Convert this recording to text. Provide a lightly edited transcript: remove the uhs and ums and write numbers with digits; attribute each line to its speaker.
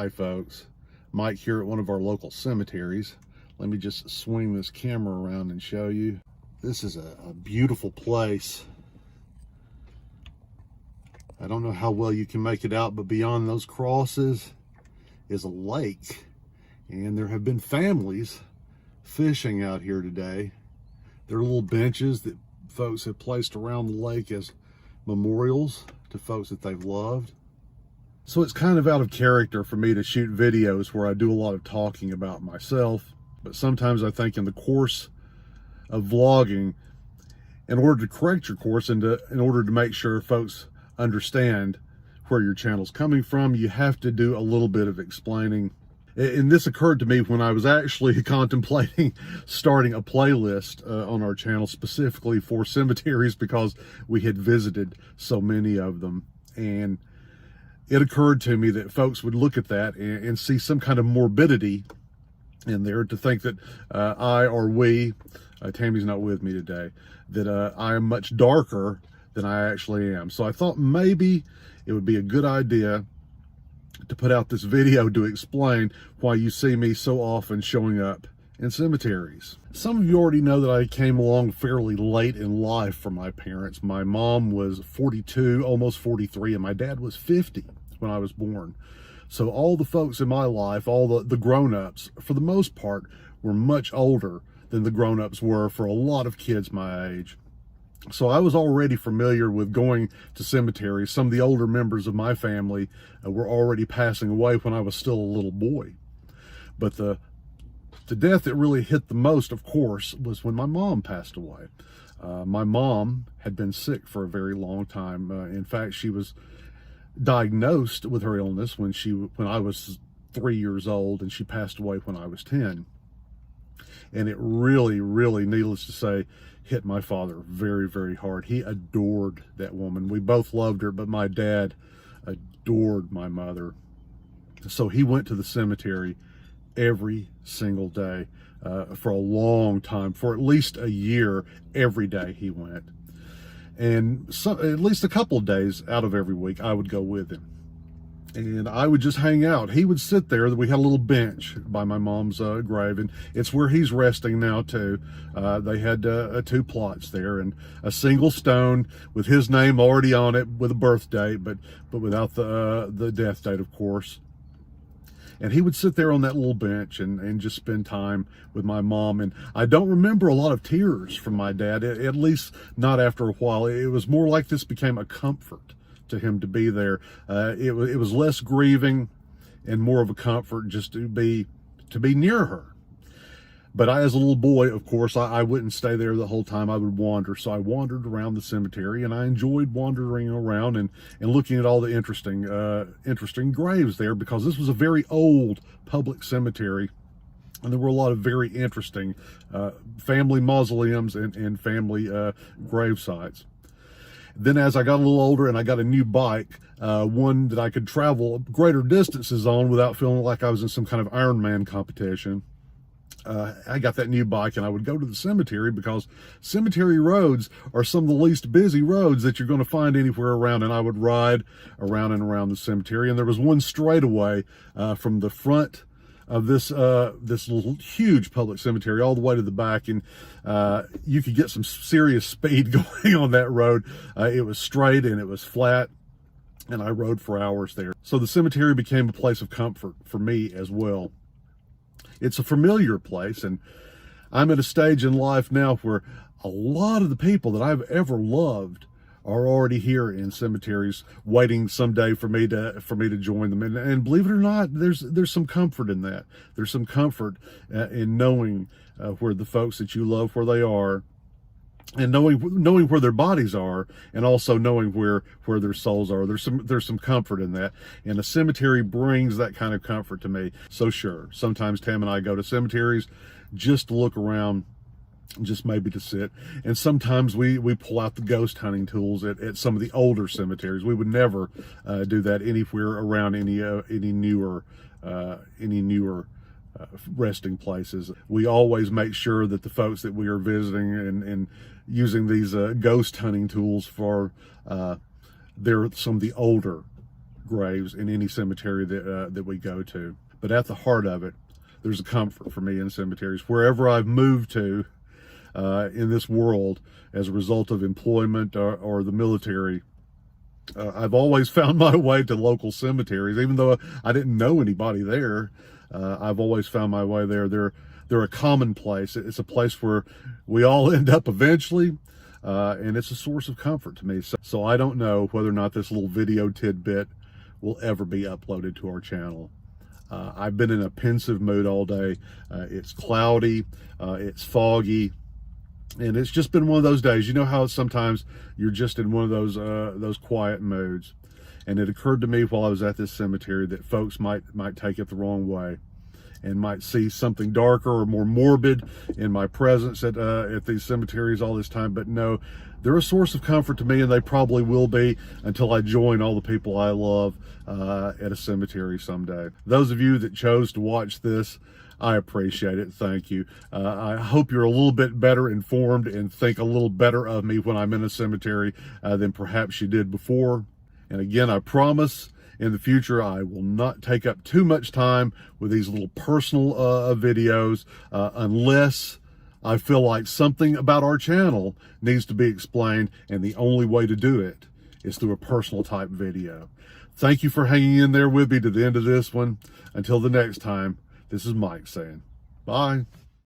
Speaker 1: Hi folks, Mike here at one of our local cemeteries. Let me just swing this camera around and show you. This is a beautiful place. I don't know how well you can make it out, but beyond those crosses is a lake. And there have been families fishing out here today. There are little benches that folks have placed around the lake as memorials to folks that they've loved. So it's kind of out of character for me to shoot videos where I do a lot of talking about myself, but sometimes I think in the course of vlogging, in order to correct your course and in order to make sure folks understand where your channel's coming from, you have to do a little bit of explaining. And this occurred to me when I was actually contemplating starting a playlist on our channel specifically for cemeteries, because we had visited so many of them. And it occurred to me that folks would look at that and see some kind of morbidity in there, to think that I or we, Tammy's not with me today, that I am much darker than I actually am. So I thought maybe it would be a good idea to put out this video to explain why you see me so often showing up in cemeteries. Some of you already know that I came along fairly late in life for my parents. My mom was 42, almost 43, and my dad was 50 when I was born. So all the folks in my life, all the grown-ups, for the most part, were much older than the grown-ups were for a lot of kids my age. So I was already familiar with going to cemeteries. Some of the older members of my family were already passing away when I was still a little boy. But the death that really hit the most, of course, was when my mom passed away. My mom had been sick for a very long time. In fact, she was diagnosed with her illness when I was 3 years old, and she passed away when I was 10. And it really, really, needless to say, hit my father very, very hard. He adored that woman. We both loved her, but my dad adored my mother. So he went to the cemetery every single day for a long time. For at least a year, every day he went. And at least a couple of days out of every week, I would go with him. And I would just hang out. He would sit there. We had a little bench by my mom's grave, and it's where he's resting now too. They had 2 plots there, and a single stone with his name already on it, with a birth date, but without the death date, of course. And he would sit there on that little bench and just spend time with my mom. And I don't remember a lot of tears from my dad, at least not after a while. It was more like this became a comfort to him to be there. It was less grieving and more of a comfort just to be near her. But as a little boy, of course, I wouldn't stay there the whole time. I would wander. So I wandered around the cemetery, and I enjoyed wandering around and looking at all the interesting graves there, because this was a very old public cemetery, and there were a lot of very interesting family mausoleums and family grave sites. Then as I got a little older and I got a new bike, one that I could travel greater distances on without feeling like I was in some kind of Ironman competition, I got that new bike, and I would go to the cemetery, because cemetery roads are some of the least busy roads that you're going to find anywhere around. And I would ride around and around the cemetery. And there was one straightaway from the front of this little huge public cemetery all the way to the back, and you could get some serious speed going on that road. It was straight and it was flat, and I rode for hours there. So the cemetery became a place of comfort for me as well. It's a familiar place, and I'm at a stage in life now where a lot of the people that I've ever loved are already here in cemeteries, waiting someday for me to join them. And believe it or not, there's some comfort in that. There's some comfort in knowing where the folks that you love, where they are, and knowing where their bodies are, and also knowing where their souls are. There's some comfort in that, and a cemetery brings that kind of comfort to me. So sure, sometimes Tam and I go to cemeteries just to look around, just maybe to sit. And sometimes we pull out the ghost hunting tools at some of the older cemeteries. We would never do that anywhere around any newer resting places. We always make sure that the folks that we are visiting and using these ghost hunting tools for, they're some of the older graves in any cemetery that we go to. But at the heart of it, there's a comfort for me in cemeteries. Wherever I've moved to in this world as a result of employment or the military, I've always found my way to local cemeteries. Even though I didn't know anybody there, I've always found my way there. They're a common place. It's a place where we all end up eventually, and it's a source of comfort to me. So I don't know whether or not this little video tidbit will ever be uploaded to our channel. I've been in a pensive mood all day. It's cloudy, it's foggy, and it's just been one of those days. You know how sometimes you're just in one of those quiet moods. And it occurred to me while I was at this cemetery that folks might take it the wrong way and might see something darker or more morbid in my presence at these cemeteries all this time. But no, they're a source of comfort to me, and they probably will be until I join all the people I love at a cemetery someday. Those of you that chose to watch this, I appreciate it. Thank you. I hope you're a little bit better informed and think a little better of me when I'm in a cemetery than perhaps you did before. And again, I promise in the future I will not take up too much time with these little personal videos unless I feel like something about our channel needs to be explained, and the only way to do it is through a personal type video. Thank you for hanging in there with me to the end of this one. Until the next time, this is Mike saying bye.